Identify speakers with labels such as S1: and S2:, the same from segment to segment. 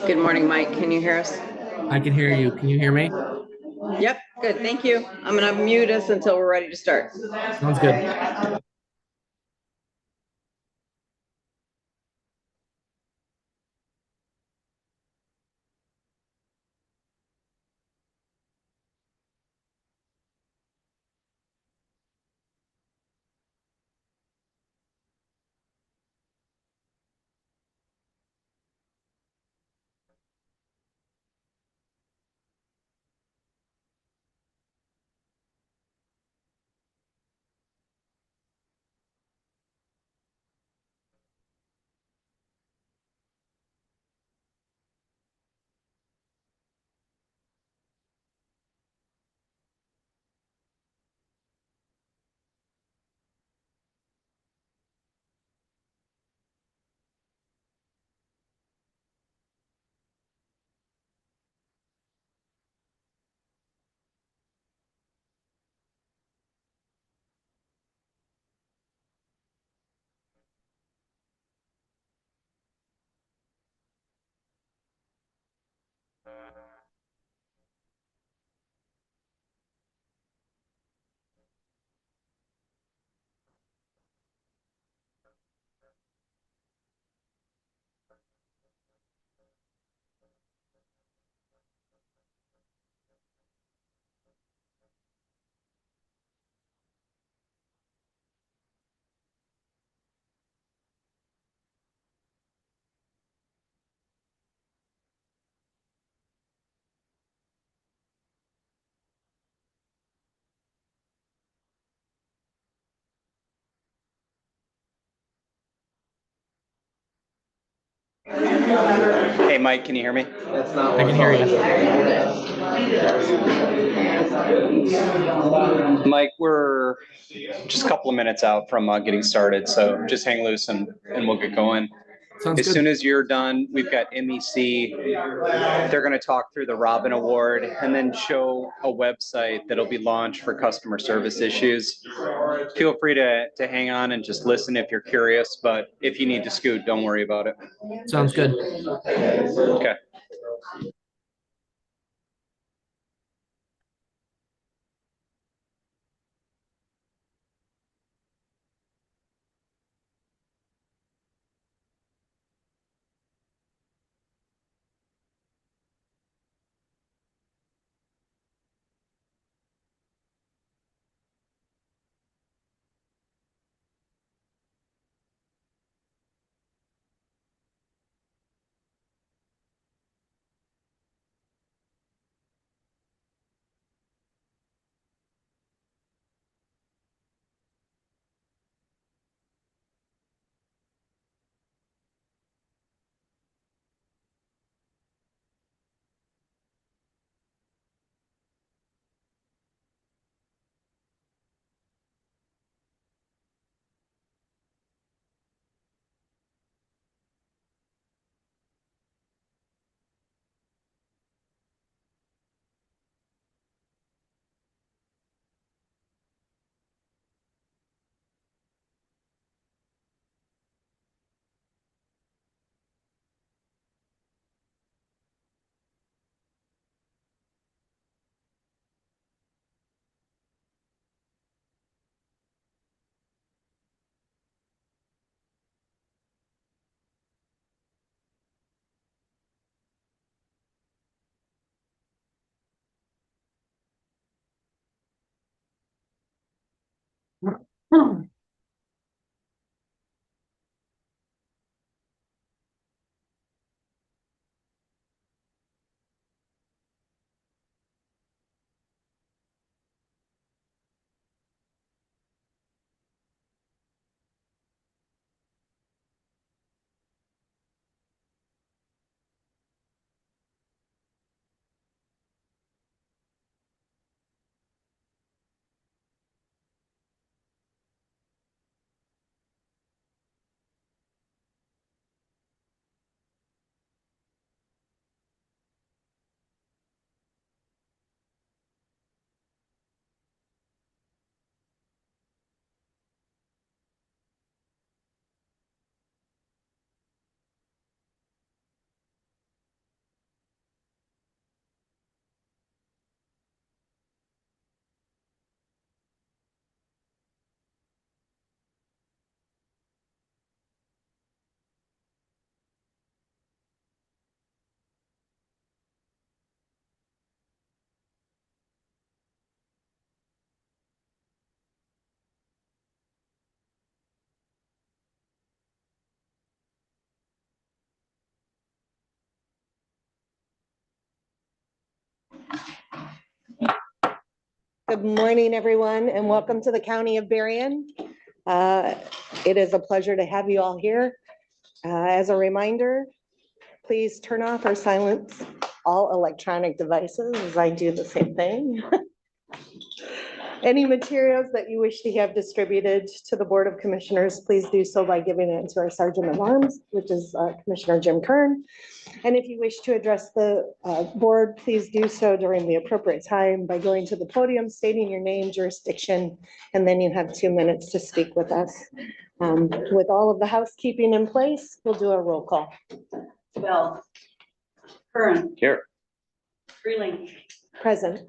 S1: Good morning, Mike. Can you hear us?
S2: I can hear you. Can you hear me?
S1: Yep, good. Thank you. I'm going to mute us until we're ready to start.
S2: Sounds good.
S3: Hey, Mike, can you hear me?
S2: I can hear you.
S3: Mike, we're just a couple of minutes out from getting started, so just hang loose and we'll get going.
S2: Sounds
S3: As soon
S2: good.
S3: as you're done, we've got MEC. They're going to talk through the Robin Award and then show a website that'll be launched for customer service issues. Feel free to hang on and just listen if you're curious, but if you need to scoot, don't worry about it.
S2: Sounds good.
S3: Okay.
S4: Good morning, everyone, and welcome to the County of Berrien. It is a pleasure to have you all here. As a reminder, please turn off or silence all electronic devices as I do the same thing. Any materials that you wish to have distributed to the Board of Commissioners, please do so by giving it to our Sergeant at Arms, which is Commissioner Jim Kern. And if you wish to address the board, please do so during the appropriate time by going to the podium, stating your name, jurisdiction, and then you have 2 minutes to speak with us. With all of the housekeeping in place, we'll do a roll call.
S5: Bell. Curran.
S3: Here.
S5: Freeling.
S4: Present.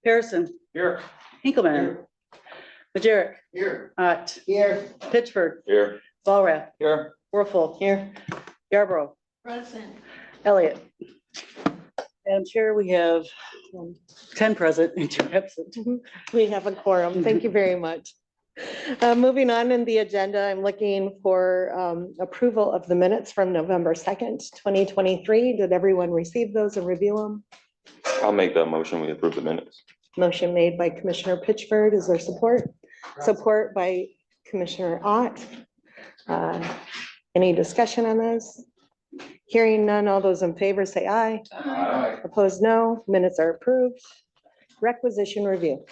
S5: Harrison.
S3: Here.
S5: Hinkleman. Majerick.
S3: Here.
S5: Ott.
S4: Here.
S5: Pittsburgh.
S3: Here.
S5: Walrath.
S3: Here.
S5: Werfel.
S4: Here.
S5: Yarborough.
S4: Present.
S5: Elliott. Madam Chair, we have 10 present and 2 absent.
S4: We have a quorum. Thank you very much. Moving on in the agenda, I'm looking for approval of the minutes from November 2nd, 2023. Did everyone receive those and review them?
S6: I'll make that motion. We approve the minutes.
S4: Motion made by Commissioner Pitchford. Is there support? Support by Commissioner Ott. Any discussion on this? Hearing none, all those in favor say aye. Opposed, no. Minutes are approved. Requisition review.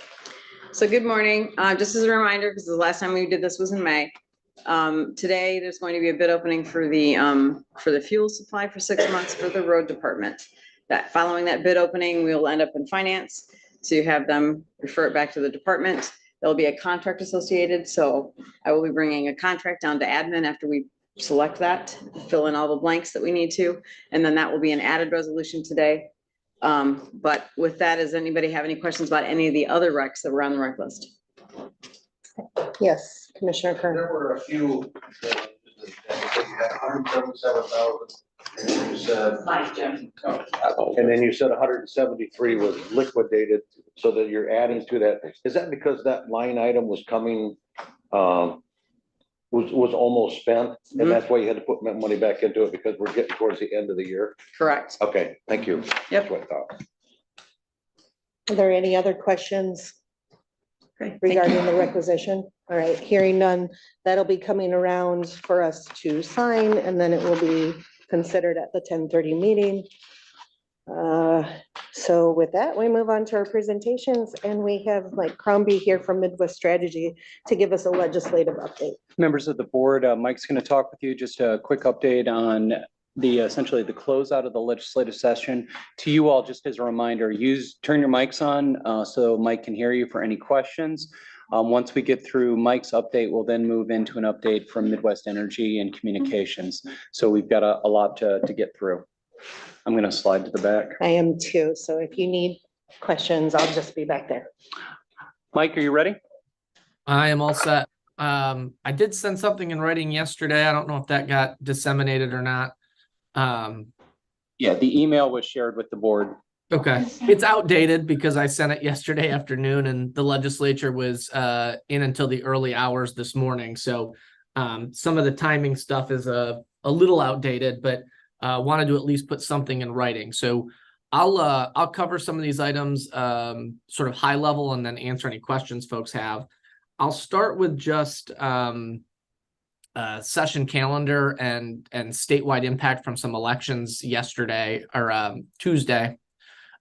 S1: So good morning. Just as a reminder, because the last time we did this was in May. Today, there's going to be a bid opening for the fuel supply for 6 months for the road department. That following that bid opening, we will end up in finance to have them refer it back to the department. There'll be a contract associated, so I will be bringing a contract down to admin after we select that, fill in all the blanks that we need to, and then that will be an added resolution today. But with that, does anybody have any questions about any of the other recs that were on the rec list?
S4: Yes, Commissioner Kern.
S7: There were a few. That you had 177,000. And you said. And then you said 173 was liquidated, so that you're adding to that. Is that because that line item was coming, was almost spent? And that's why you had to put money back into it, because we're getting towards the end of the year?
S1: Correct.
S7: Okay, thank you.
S1: Yep.
S7: That's what I thought.
S4: Are there any other questions
S1: Great. Thank
S4: regarding
S1: you.
S4: the requisition? All right, hearing none, that'll be coming around for us to sign, and then it will be considered at the 10:30 meeting. So with that, we move on to our presentations, and we have Mike Crombie here from Midwest Strategy to give us a legislative update.
S3: Members of the board, Mike's going to talk with you. Just a quick update on essentially the closeout of the legislative session. To you all, just as a reminder, turn your mics on so Mike can hear you for any questions. Once we get through Mike's update, we'll then move into an update from Midwest Energy and Communications. So we've got a lot to get through. I'm going to slide to the back.
S4: I am too, so if you need questions, I'll just be back there.
S3: Mike, are you ready?
S2: I am all set. I did send something in writing yesterday. I don't know if that got disseminated or not.
S3: Yeah, the email was shared with the board.
S2: Okay, it's outdated because I sent it yesterday afternoon and the legislature was in until the early hours this morning. So some of the timing stuff is a little outdated, but wanted to at least put something in writing. So I'll cover some of these items sort of high level and then answer any questions folks have. I'll start with just session calendar and statewide impact from some elections yesterday or Tuesday.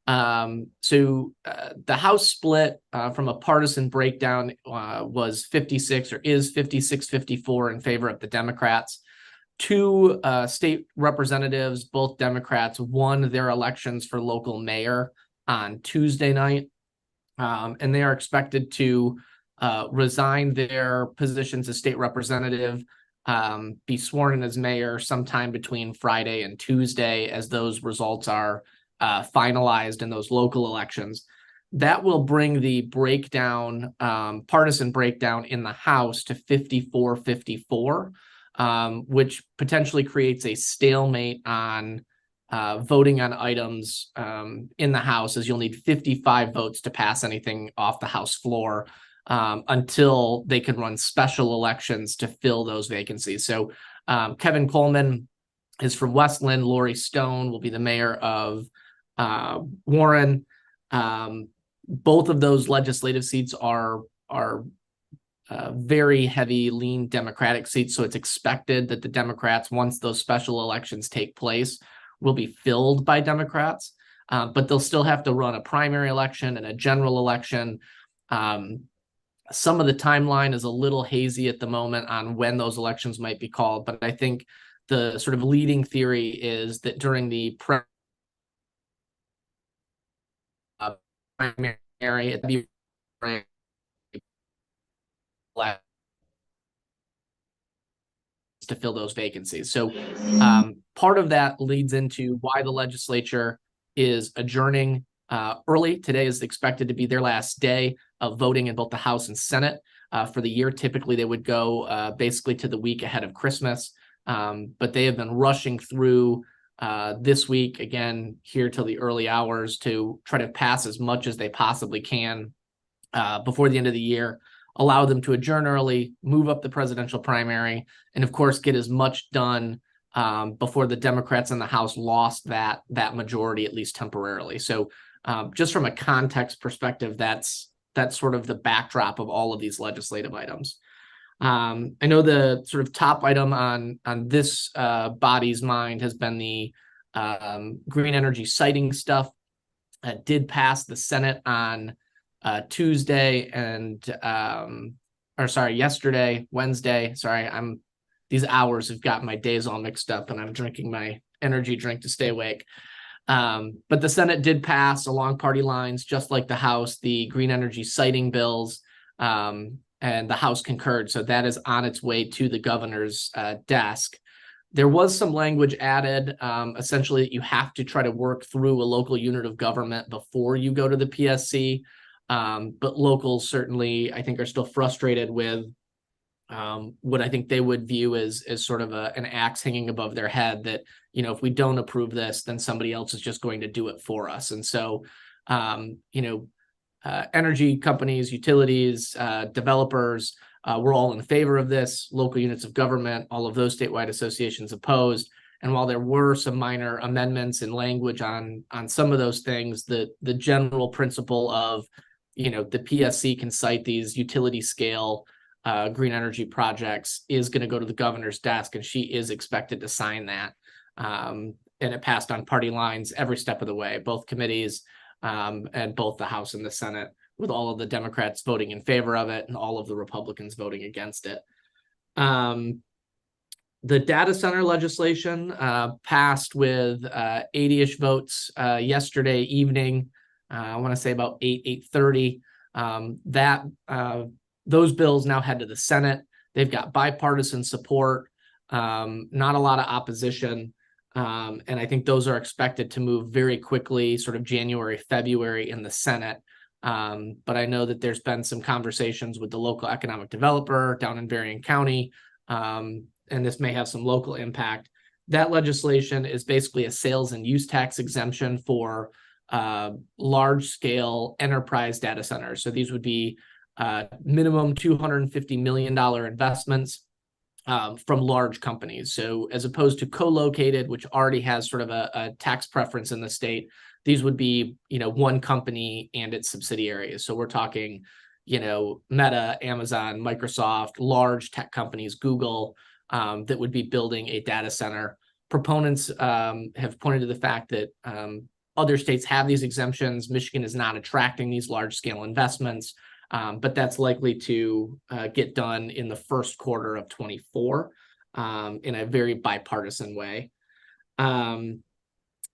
S2: So the House split from a partisan breakdown was 56 or is 56-54 in favor of the Democrats. 2 state representatives, both Democrats, won their elections for local mayor on Tuesday night. And they are expected to resign their positions as state representative, be sworn in as mayor sometime between Friday and Tuesday as those results are finalized in those local elections. That will bring the breakdown, partisan breakdown in the House to 54-54. Which potentially creates a stalemate on voting on items in the House, as you'll need 55 votes to pass anything off the House floor until they can run special elections to fill those vacancies. So Kevin Coleman is from Westland. Lori Stone will be the mayor of Warren. Both of those legislative seats are very heavy, lean Democratic seats. So it's expected that the Democrats, once those special elections take place, will be filled by Democrats. But they'll still have to run a primary election and a general election. Some of the timeline is a little hazy at the moment on when those elections might be called, but I think the sort of leading theory is that during the primary, to fill those vacancies. So part of that leads into why the legislature is adjourning early. Today is expected to be their last day of voting in both the House and Senate for the year. Typically, they would go basically to the week ahead of Christmas, but they have been rushing through this week, again, here till the early hours to try to pass as much as they possibly can before the end of the year, allow them to adjourn early, move up the presidential primary, and of course, get as much done before the Democrats in the House lost that majority, at least temporarily. So just from a context perspective, that's sort of the backdrop of all of these legislative items. I know the sort of top item on this body's mind has been the green energy siting stuff. Did pass the Senate on Tuesday yesterday, Wednesday. Sorry, these hours have got my days all mixed up and I'm drinking my energy drink to stay awake. But the Senate did pass along party lines, just like the House, the green energy siting bills, and the House concurred. So that is on its way to the governor's desk. There was some language added, essentially that you have to try to work through a local unit of government before you go to the PSC. But locals certainly, I think, are still frustrated with what I think they would view as sort of an axe hanging above their head that, if we don't approve this, then somebody else is just going to do it for us. And so, energy companies, utilities, developers, we're all in favor of this. Local units of government, all of those statewide associations opposed. And while there were some minor amendments in language on some of those things, the general principle of, the PSC can cite these utility scale green energy projects is going to go to the governor's desk, and she is expected to sign that. And it passed on party lines every step of the way, both committees and both the House and the Senate, with all of the Democrats voting in favor of it and all of the Republicans voting against it. The data center legislation passed with 80-ish votes yesterday evening. I want to say about 8:30. Those bills now head to the Senate. They've got bipartisan support, not a lot of opposition. And I think those are expected to move very quickly, sort of January, February in the Senate. But I know that there's been some conversations with the local economic developer down in Berrien County, and this may have some local impact. That legislation is basically a sales and use tax exemption for large-scale enterprise data centers. So these would be minimum $250 million investments from large companies. So as opposed to co-located, which already has sort of a tax preference in the state, these would be, one company and its subsidiaries. So we're talking, Meta, Amazon, Microsoft, large tech companies, Google, that would be building a data center. Proponents have pointed to the fact that other states have these exemptions. Michigan is not attracting these large scale investments. But that's likely to get done in the first quarter of 24 in a very bipartisan way.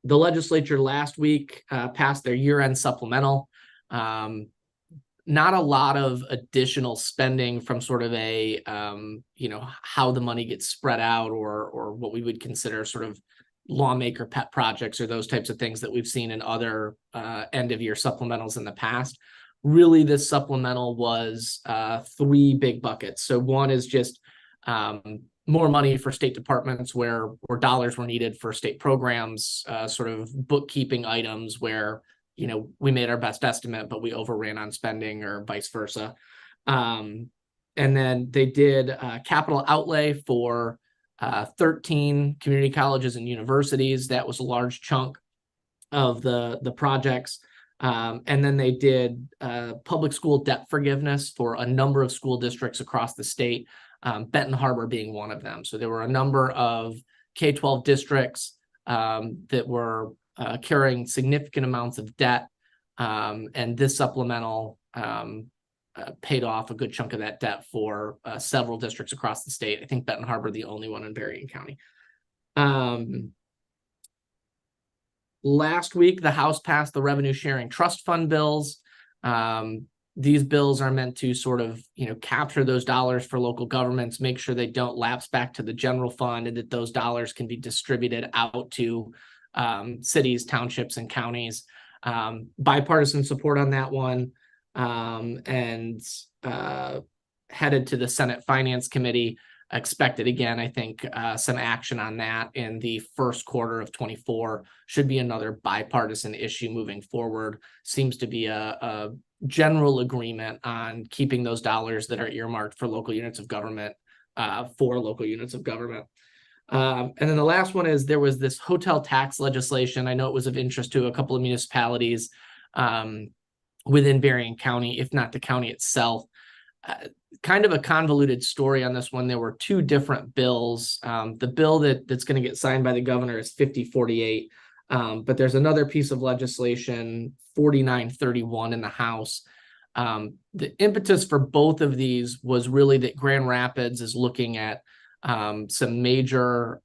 S2: The legislature last week passed their year-end supplemental. Not a lot of additional spending from sort of a, how the money gets spread out or what we would consider sort of lawmaker pet projects or those types of things that we've seen in other end-of-year supplementals in the past. Really, this supplemental was 3 big buckets. So one is just more money for state departments where dollars were needed for state programs, sort of bookkeeping items where, we made our best estimate, but we overran on spending or vice versa. And then they did capital outlay for 13 community colleges and universities. That was a large chunk of the projects. And then they did public school debt forgiveness for a number of school districts across the state, Benton Harbor being one of them. So there were a number of K-12 districts that were carrying significant amounts of debt. And this supplemental paid off a good chunk of that debt for several districts across the state. I think Benton Harbor, the only one in Berrien County. Last week, the House passed the revenue sharing trust fund bills. These bills are meant to sort of, capture those dollars for local governments, make sure they don't lapse back to the general fund, and that those dollars can be distributed out to cities, townships, and counties. Bipartisan support on that one, and headed to the Senate Finance Committee. Expected again, I think some action on that in the first quarter of 24. Should be another bipartisan issue moving forward. Seems to be a general agreement on keeping those dollars that are earmarked for local units of government for local units of government. And then the last one is there was this hotel tax legislation. I know it was of interest to a couple of municipalities within Berrien County, if not the county itself. Kind of a convoluted story on this one. There were two different bills. The bill that's going to get signed by the governor is 5048, but there's another piece of legislation, 4931 in the House. The impetus for both of these was really that Grand Rapids is looking at some major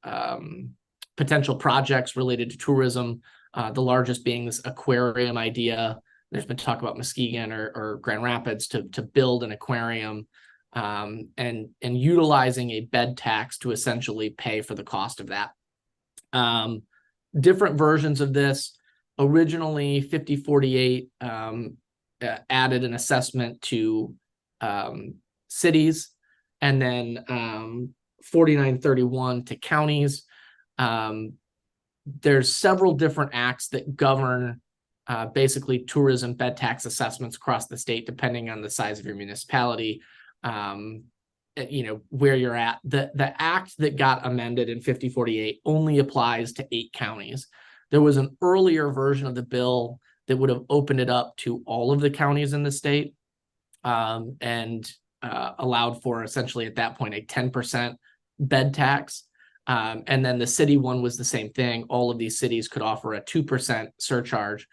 S2: potential projects related to tourism, the largest being this aquarium idea. There's been talk about Muskegon or Grand Rapids to build an aquarium and utilizing a bed tax to essentially pay for the cost of that. Different versions of this. Originally, 5048 added an assessment to cities, and then 4931 to counties. There's several different acts that govern basically tourism bed tax assessments across the state, depending on the size of your municipality, where you're at. The act that got amended in 5048 only applies to 8 counties. There was an earlier version of the bill that would have opened it up to all of the counties in the state, and allowed for essentially at that point a 10% bed tax. And then the city one was the same thing. All of these cities could offer a 2% surcharge.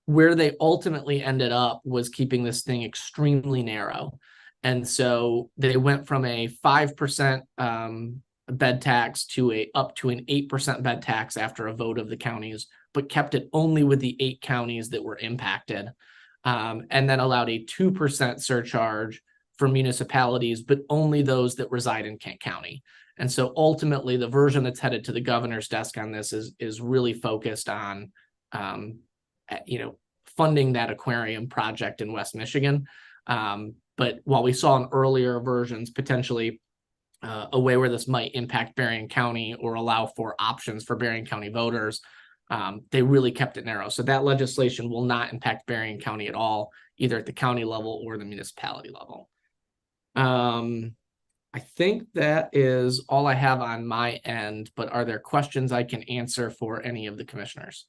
S2: Where they ultimately ended up was keeping this thing extremely narrow. And so they went from a 5% bed tax to up to an 8% bed tax after a vote of the counties, but kept it only with the 8 counties that were impacted, and then allowed a 2% surcharge for municipalities, but only those that reside in Kent County. And so ultimately, the version that's headed to the governor's desk on this is really focused on funding that aquarium project in West Michigan. But while we saw in earlier versions, potentially a way where this might impact Berrien County or allow for options for Berrien County voters, they really kept it narrow. So that legislation will not impact Berrien County at all, either at the county level or the municipality level. I think that is all I have on my end, but are there questions I can answer for any of the commissioners?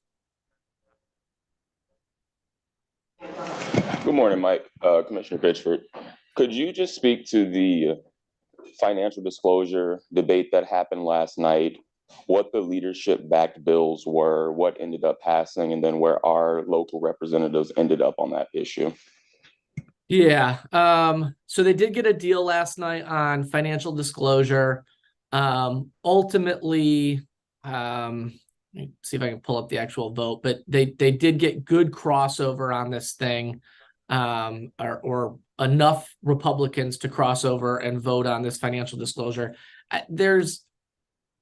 S6: Good morning, Mike. Commissioner Pitchford. Could you just speak to the financial disclosure debate that happened last night, what the leadership-backed bills were, what ended up passing, and then where our local representatives ended up on that issue?
S2: Yeah. So they did get a deal last night on financial disclosure. Ultimately, let me see if I can pull up the actual vote, but they did get good crossover on this thing, or enough Republicans to cross over and vote on this financial disclosure. There's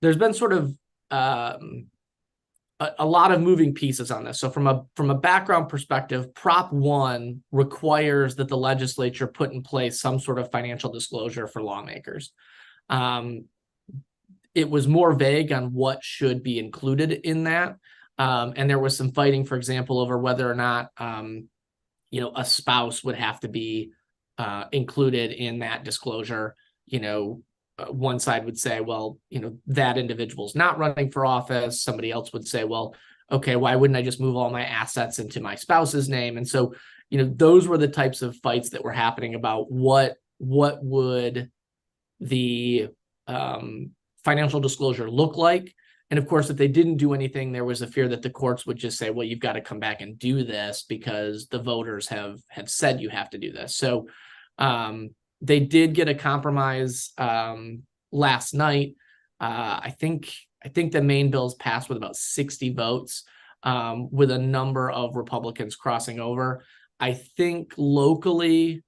S2: been sort of a lot of moving pieces on this. So from a background perspective, Prop 1 requires that the legislature put in place some sort of financial disclosure for lawmakers. It was more vague on what should be included in that. And there was some fighting, for example, over whether or not, a spouse would have to be included in that disclosure. One side would say, well, that individual's not running for office. Somebody else would say, well, okay, why wouldn't I just move all my assets into my spouse's name? And so, those were the types of fights that were happening about what would the financial disclosure look like. And of course, if they didn't do anything, there was a fear that the courts would just say, well, you've got to come back and do this because the voters have said you have to do this. So they did get a compromise last night. I think the main bills passed with about 60 votes, with a number of Republicans crossing over. I think locally,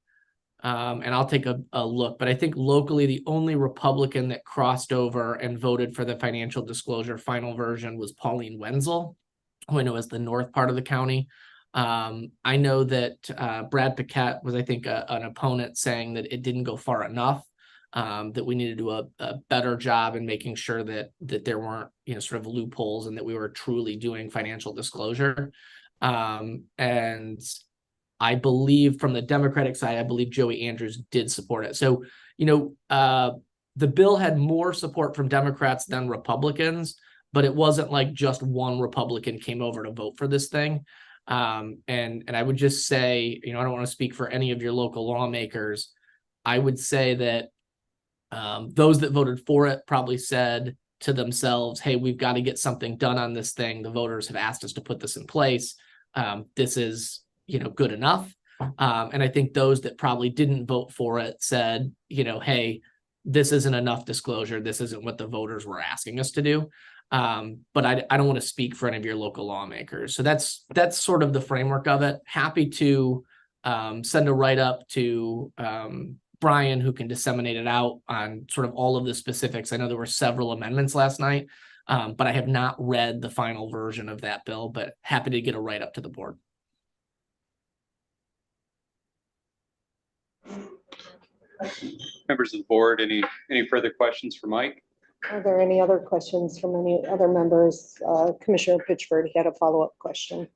S2: and I'll take a look, but I think locally the only Republican that crossed over and voted for the financial disclosure final version was Pauline Wenzel, who I know is the north part of the county. I know that Brad Paquette was, I think, an opponent, saying that it didn't go far enough, that we needed to do a better job in making sure that there weren't, sort of loopholes, and that we were truly doing financial disclosure. And I believe from the Democratic side, I believe Joey Andrews did support it. So, the bill had more support from Democrats than Republicans, but it wasn't like just one Republican came over to vote for this thing. And I would just say, I don't want to speak for any of your local lawmakers. I would say that those that voted for it probably said to themselves, hey, we've got to get something done on this thing. The voters have asked us to put this in place. This is, good enough. And I think those that probably didn't vote for it said, hey, this isn't enough disclosure. This isn't what the voters were asking us to do. But I don't want to speak for any of your local lawmakers. So that's sort of the framework of it. Happy to send a write-up to Brian, who can disseminate it out on sort of all of the specifics. I know there were several amendments last night, but I have not read the final version of that bill, but happy to get a write-up to the board.
S3: Members of the board, any further questions for Mike?
S4: Are there any other questions from any other members? Commissioner Pitchford had a follow-up question.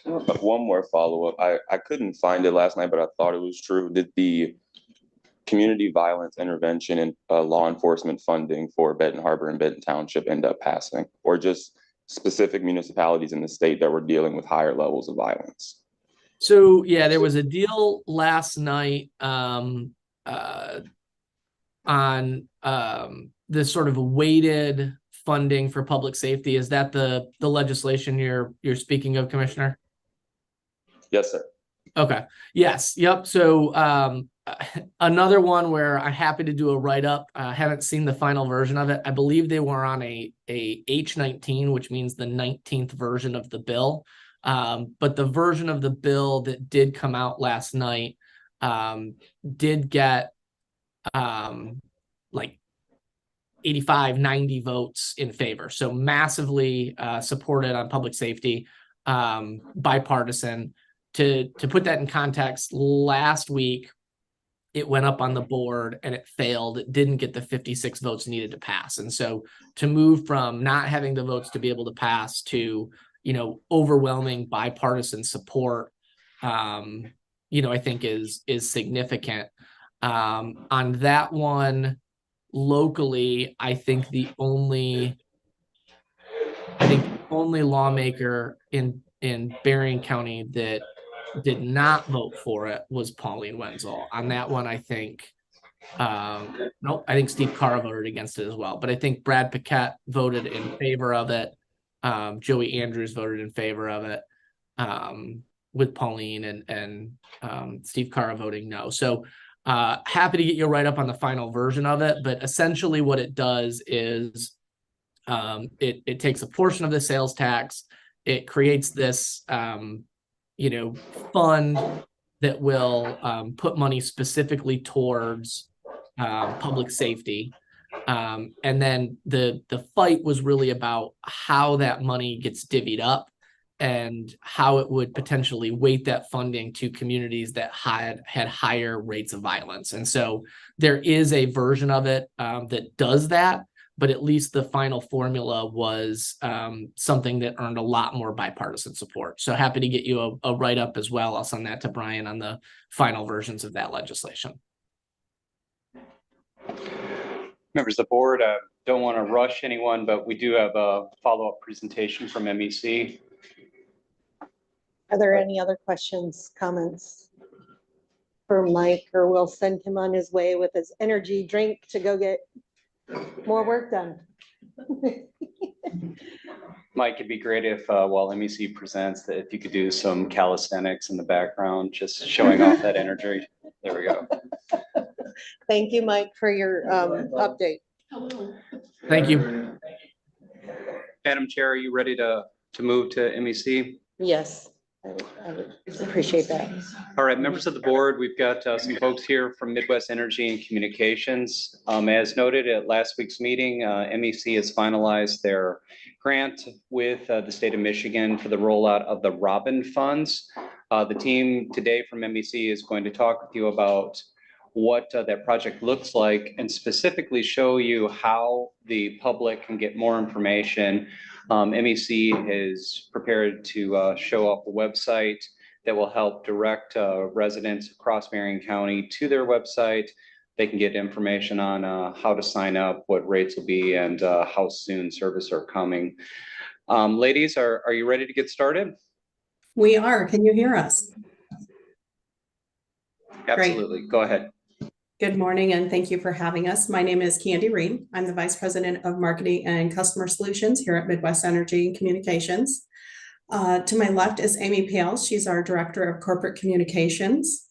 S6: One more follow-up. I couldn't find it last night, but I thought it was true. Did the community violence intervention and law enforcement funding for Benton Harbor and Benton Township end up passing, or just specific municipalities in the state that were dealing with higher levels of violence?
S2: So yeah, there was a deal last night on this sort of weighted funding for public safety. Is that the legislation you're speaking of, Commissioner?
S6: Yes, sir.
S2: Okay. Yes. Yep. So another one where I'm happy to do a write-up. I haven't seen the final version of it. I believe they were on a H19, which means the 19th version of the bill. But the version of the bill that did come out last night did get like 85, 90 votes in favor. So massively supported on public safety, bipartisan. To put that in context, last week, it went up on the board and it failed. It didn't get the 56 votes needed to pass. And so to move from not having the votes to be able to pass to, overwhelming bipartisan support, I think is significant. On that one, locally, I think the only lawmaker in Berrien County that did not vote for it was Pauline Wenzel. On that one, I think, I think Steve Carr voted against it as well. But I think Brad Paquette voted in favor of it. Joey Andrews voted in favor of it, with Pauline and Steve Carr voting no. So happy to get you right up on the final version of it. But essentially what it does is it takes a portion of the sales tax. It creates this, fund that will put money specifically towards public safety. And then the fight was really about how that money gets divvied up and how it would potentially weight that funding to communities that had higher rates of violence. And so there is a version of it that does that, but at least the final formula was something that earned a lot more bipartisan support. So happy to get you a write-up as well. I'll send that to Brian on the final versions of that legislation.
S3: Members of the board, don't want to rush anyone, but we do have a follow-up presentation from MEC.
S4: Are there any other questions, comments for Mike, or we'll send him on his way with his energy drink to go get more work done?
S3: Mike, it'd be great if, while MEC presents, that if you could do some calisthenics in the background, just showing off that energy. There we go.
S4: Thank you, Mike, for your update.
S2: Thank you.
S3: Madam Chair, are you ready to move to MEC?
S4: Yes, I would appreciate that.
S3: All right, members of the board, we've got some folks here from Midwest Energy and Communications. As noted at last week's meeting, MEC has finalized their grant with the state of Michigan for the rollout of the Robin funds. The team today from MEC is going to talk with you about what that project looks like and specifically show you how the public can get more information. MEC is prepared to show off a website that will help direct residents across Marion County to their website. They can get information on how to sign up, what rates will be, and how soon service are coming. Ladies, are you ready to get started?
S8: We are. Can you hear us?
S3: Absolutely. Go ahead.
S8: Good morning, and thank you for having us. My name is Candy Reed. I'm the Vice President of Marketing and Customer Solutions here at Midwest Energy and Communications. To my left is Amy Pale. She's our Director of Corporate Communications.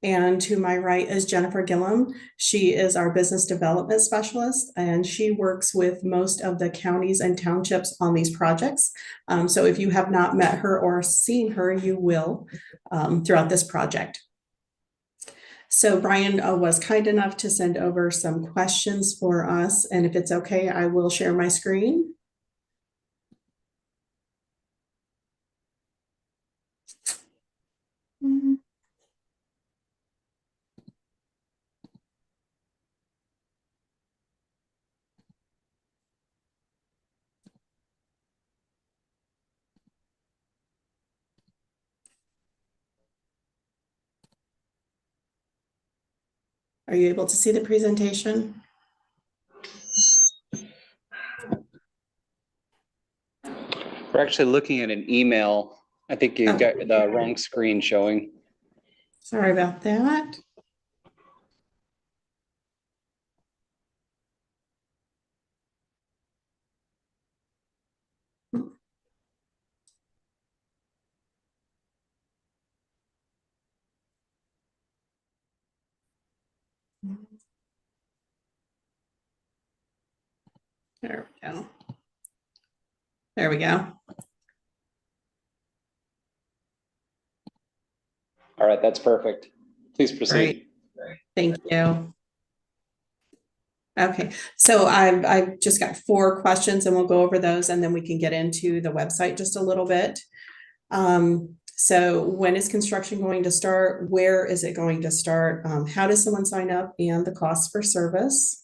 S8: And to my right is Jennifer Gillum. She is our Business Development Specialist, and she works with most of the counties and townships on these projects. So if you have not met her or seen her, you will throughout this project. So Brian was kind enough to send over some questions for us, and if it's okay, I will share my screen. Are you able to see the presentation?
S3: We're actually looking at an email. I think you got the wrong screen showing.
S8: Sorry about that. There we go. There we go.
S3: All right, that's perfect. Please proceed.
S8: Great. Thank you. Okay, so I've just got 4 questions and we'll go over those and then we can get into the website just a little bit. So when is construction going to start? Where is it going to start? How does someone sign up, and the cost for service?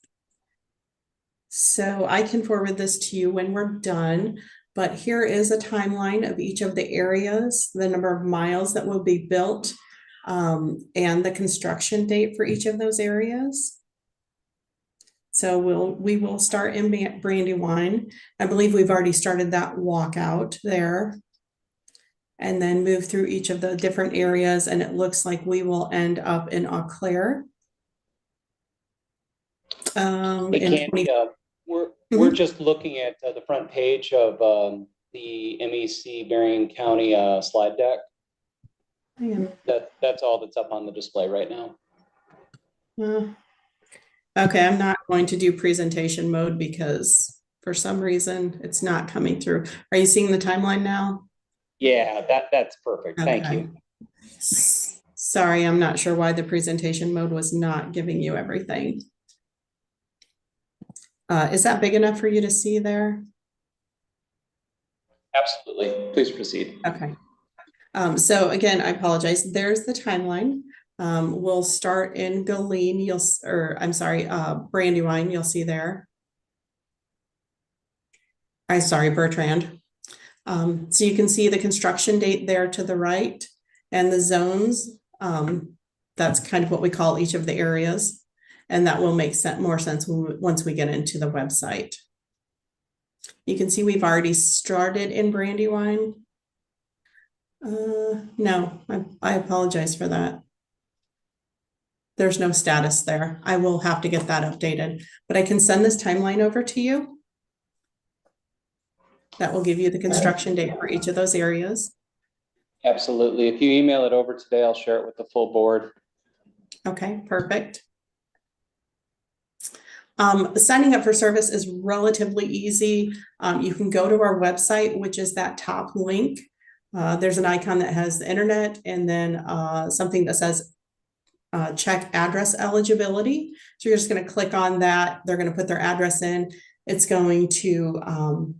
S8: So I can forward this to you when we're done, but here is a timeline of each of the areas, the number of miles that will be built, and the construction date for each of those areas. So we will start in Brandywine. I believe we've already started that walkout there. And then move through each of the different areas, and it looks like we will end up in Eau Claire.
S9: We're just looking at the front page of the MEC Marion County slide deck. That's all that's up on the display right now.
S8: Okay, I'm not going to do presentation mode because for some reason it's not coming through. Are you seeing the timeline now?
S9: Yeah, that's perfect. Thank you.
S8: Sorry, I'm not sure why the presentation mode was not giving you everything. Is that big enough for you to see there?
S9: Absolutely. Please proceed.
S8: Okay. So again, I apologize. There's the timeline. We'll start in Galene, Brandywine, you'll see there. Bertrand. So you can see the construction date there to the right and the zones. That's kind of what we call each of the areas. And that will make more sense once we get into the website. You can see we've already started in Brandywine. No, I apologize for that. There's no status there. I will have to get that updated, but I can send this timeline over to you. That will give you the construction date for each of those areas.
S9: Absolutely. If you email it over today, I'll share it with the full board.
S8: Okay, perfect. Signing up for service is relatively easy. You can go to our website, which is that top link. There's an icon that has the internet and then something that says check address eligibility. So you're just going to click on that. They're going to put their address in. It's going to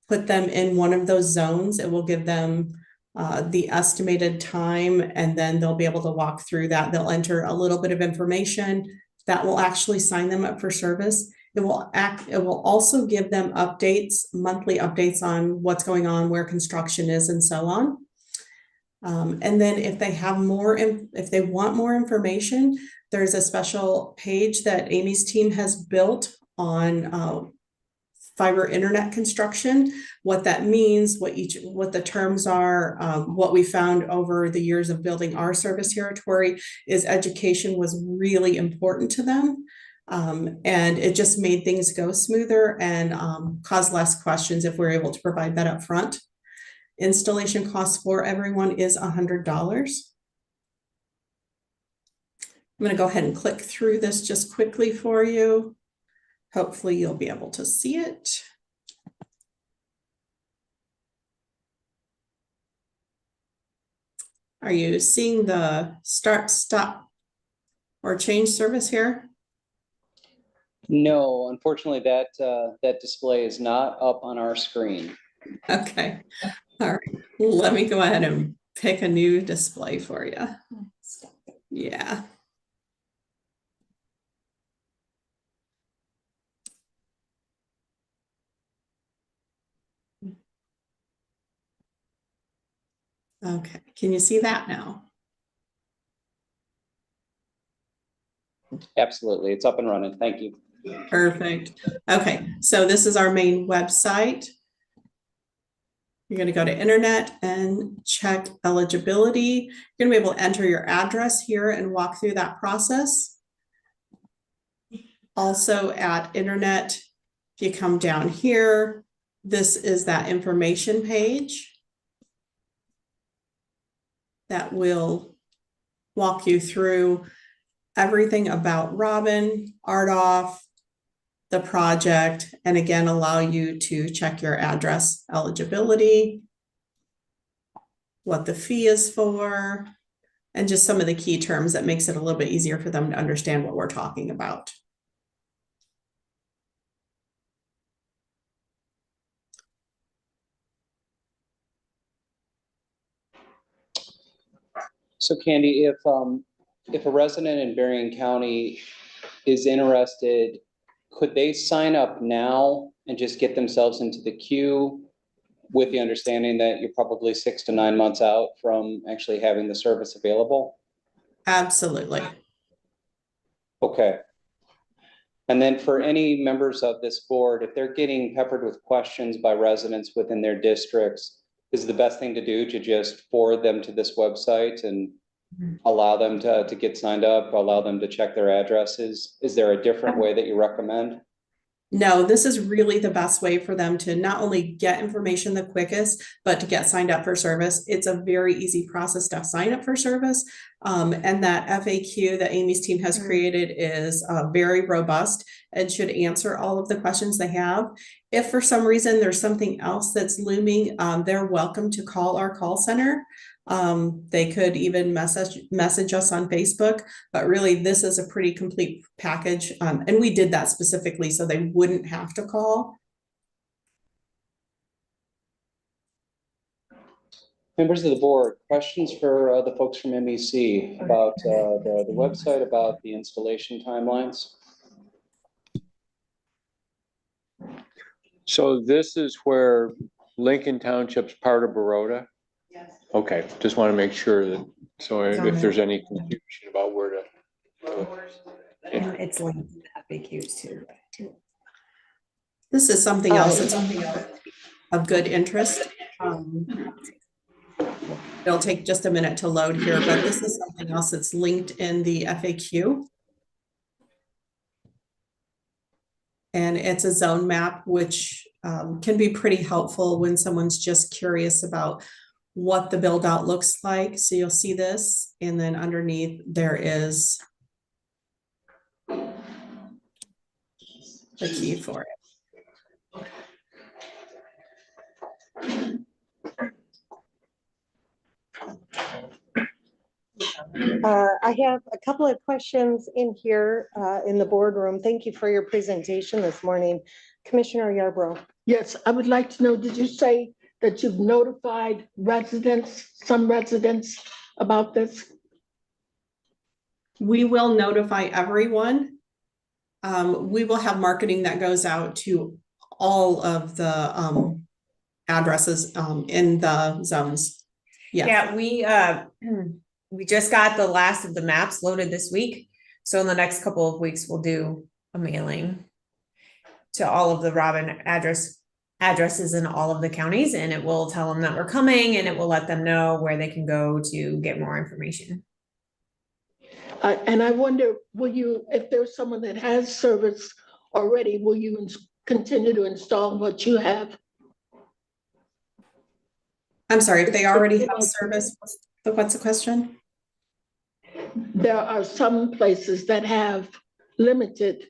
S8: put them in one of those zones. It will give them the estimated time, and then they'll be able to walk through that. They'll enter a little bit of information that will actually sign them up for service. It will also give them updates, monthly updates on what's going on, where construction is, and so on. And then if they have more, if they want more information, there's a special page that Amy's team has built on fiber internet construction, what that means, what the terms are. What we found over the years of building our service territory is education was really important to them. And it just made things go smoother and cause less questions if we're able to provide that up front. Installation cost for everyone is $100. I'm going to go ahead and click through this just quickly for you. Hopefully you'll be able to see it. Are you seeing the start, stop, or change service here?
S9: No, unfortunately, that display is not up on our screen.
S8: Okay. All right. Let me go ahead and pick a new display for you. Yeah. Okay. Can you see that now?
S9: Absolutely. It's up and running. Thank you.
S8: Perfect. Okay. So this is our main website. You're going to go to internet and check eligibility. You're going to be able to enter your address here and walk through that process. Also at internet, if you come down here, this is that information page that will walk you through everything about Robin, RDOF, the project, and again, allow you to check your address eligibility, what the fee is for, and just some of the key terms that makes it a little bit easier for them to understand what we're talking about.
S9: So Candy, if a resident in Berrien County is interested, could they sign up now and just get themselves into the queue with the understanding that you're probably 6 to 9 months out from actually having the service available?
S8: Absolutely.
S9: Okay. And then for any members of this board, if they're getting peppered with questions by residents within their districts, is the best thing to do to just forward them to this website and allow them to get signed up, allow them to check their addresses? Is there a different way that you recommend?
S8: No, this is really the best way for them to not only get information the quickest, but to get signed up for service. It's a very easy process to sign up for service. And that FAQ that Amy's team has created is very robust and should answer all of the questions they have. If for some reason there's something else that's looming, they're welcome to call our call center. They could even message us on Facebook, but really this is a pretty complete package. And we did that specifically so they wouldn't have to call.
S9: Members of the board, questions for the folks from MEC about the website, about the installation timelines?
S7: So this is where Lincoln Township's part of Baroda?
S8: Yes.
S7: Okay, just want to make sure that, so if there's any confusion about where to.
S10: And it's linked to FAQs too.
S8: This is something else that's of good interest. It'll take just a minute to load here, but this is something else that's linked in the FAQ. And it's a zone map, which can be pretty helpful when someone's just curious about what the build out looks like. So you'll see this, and then underneath there is the key for it.
S4: I have a couple of questions in here in the boardroom. Thank you for your presentation this morning. Commissioner Yarbrough.
S11: Yes, I would like to know, did you say that you've notified residents, some residents about this?
S8: We will notify everyone. We will have marketing that goes out to all of the addresses in the zones. Yeah.
S12: Yeah, we just got the last of the maps loaded this week. So in the next couple of weeks, we'll do a mailing to all of the Robin addresses in all of the counties, and it will tell them that we're coming, and it will let them know where they can go to get more information.
S11: And I wonder, will you, if there's someone that has service already, will you continue to install what you have?
S8: I'm sorry, if they already have service, what's the question?
S11: There are some places that have limited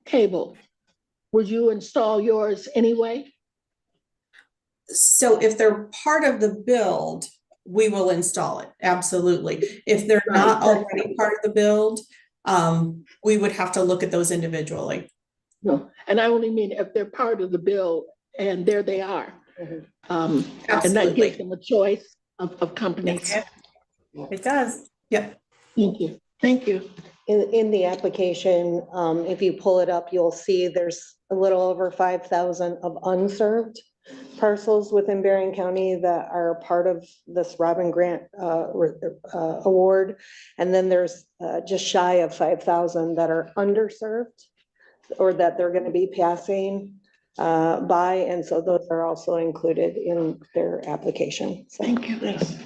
S11: cable. Would you install yours anyway?
S8: So if they're part of the build, we will install it, absolutely. If they're not already part of the build, we would have to look at those individually.
S11: No, and I only mean if they're part of the bill and there they are. And that gives them a choice of companies.
S12: It does.
S8: Yep.
S11: Thank you. Thank you.
S4: In the application, if you pull it up, you'll see there's a little over 5,000 of unserved parcels within Berrien County that are part of this Robin Grant award. And then there's just shy of 5,000 that are underserved or that they're going to be passing by. And so those are also included in their application. So,
S11: thank you.
S4: Yes.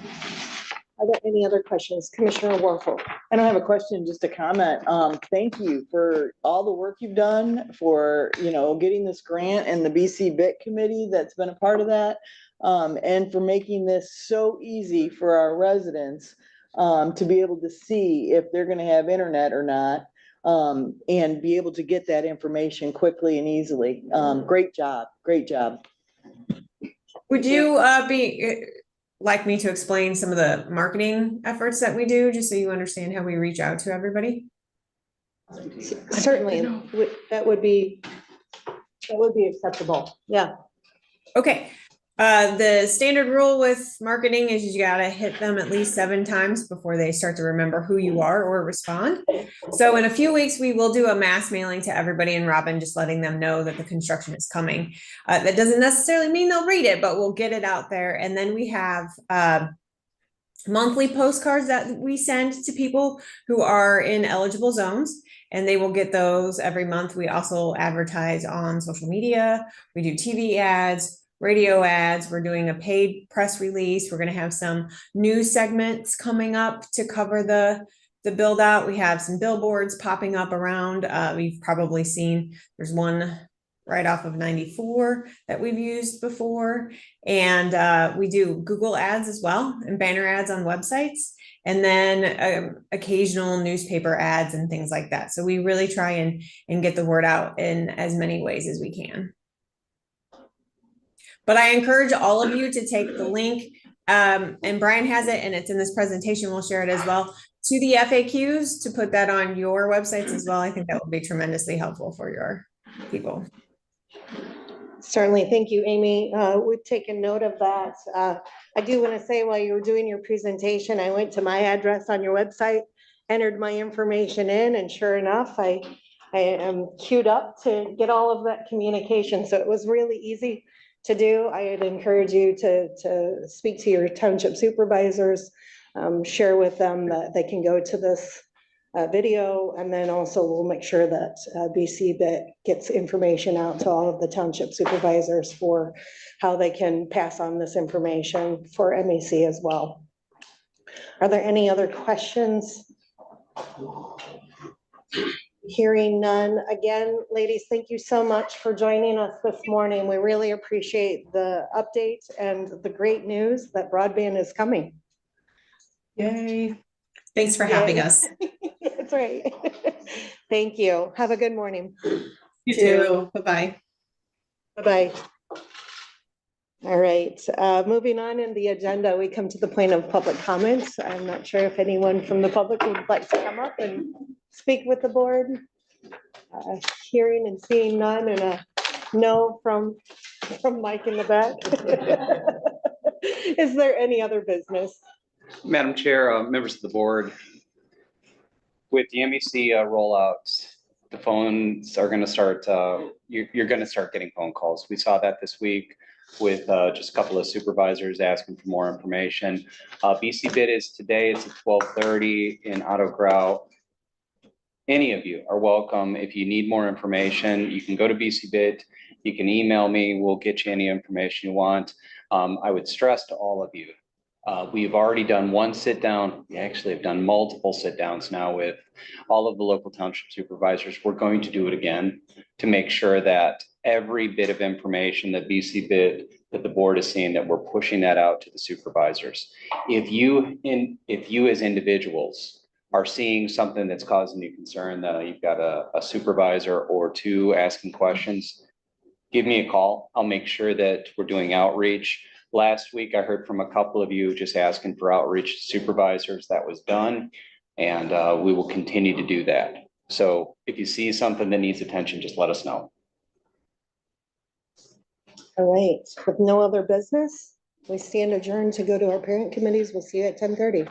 S4: Are there any other questions? Commissioner Warfel?
S13: I don't have a question, just a comment. Thank you for all the work you've done for, getting this grant and the BC BIT committee that's been a part of that. And for making this so easy for our residents to be able to see if they're going to have internet or not. And be able to get that information quickly and easily. Great job. Great job.
S12: Would you like me to explain some of the marketing efforts that we do, just so you understand how we reach out to everybody?
S4: Certainly, that would be acceptable. Yeah.
S12: Okay. The standard rule with marketing is you gotta hit them at least 7 times before they start to remember who you are or respond. So in a few weeks, we will do a mass mailing to everybody in Robin, just letting them know that the construction is coming. That doesn't necessarily mean they'll read it, but we'll get it out there. And then we have monthly postcards that we send to people who are in eligible zones, and they will get those every month. We also advertise on social media. We do TV ads, radio ads. We're doing a paid press release. We're going to have some news segments coming up to cover the build out. We have some billboards popping up around. We've probably seen, there's one right off of 94 that we've used before. And we do Google ads as well, and banner ads on websites, and then occasional newspaper ads and things like that. So we really try and get the word out in as many ways as we can. But I encourage all of you to take the link, and Brian has it, and it's in this presentation. We'll share it as well, to the FAQs, to put that on your websites as well. I think that will be tremendously helpful for your people.
S4: Certainly. Thank you, Amy. We've taken note of that. I do want to say, while you were doing your presentation, I went to my address on your website, entered my information in, and sure enough, I am queued up to get all of that communication. So it was really easy to do. I'd encourage you to speak to your township supervisors, share with them that they can go to this video, and then also we'll make sure that BC Bit gets information out to all of the township supervisors for how they can pass on this information for MEC as well. Are there any other questions? Hearing none. Again, ladies, thank you so much for joining us this morning. We really appreciate the update and the great news that broadband is coming.
S8: Yay. Thanks for having
S4: Yay.
S8: us.
S4: That's right. Thank you. Have a good morning.
S8: You too. Bye-bye.
S4: Bye-bye. All right, moving on in the agenda, we come to the point of public comments. I'm not sure if anyone from the public would like to come up and speak with the board. Hearing and seeing none, and a no from Mike in the back. Is there any other business?
S3: Madam Chair, members of the board, with the MEC rollouts, the phones are going to start, you're going to start getting phone calls. We saw that this week with just a couple of supervisors asking for more information. BC Bid is today, it's at 12:30 in Otto Grau. Any of you are welcome. If you need more information, you can go to BC Bid. You can email me. We'll get you any information you want. I would stress to all of you, we've already done one sit down. We actually have done multiple sit downs now with all of the local township supervisors. We're going to do it again to make sure that every bit of information that BC Bid, that the board is seeing, that we're pushing that out to the supervisors. If you as individuals are seeing something that's causing you concern, that you've got a supervisor or two asking questions, give me a call. I'll make sure that we're doing outreach. Last week, I heard from a couple of you just asking for outreach to supervisors. That was done, and we will continue to do that. So if you see something that needs attention, just let us know.
S4: All right, with no other business, we stand adjourned to go to our parent committees. We'll see you at 10:30.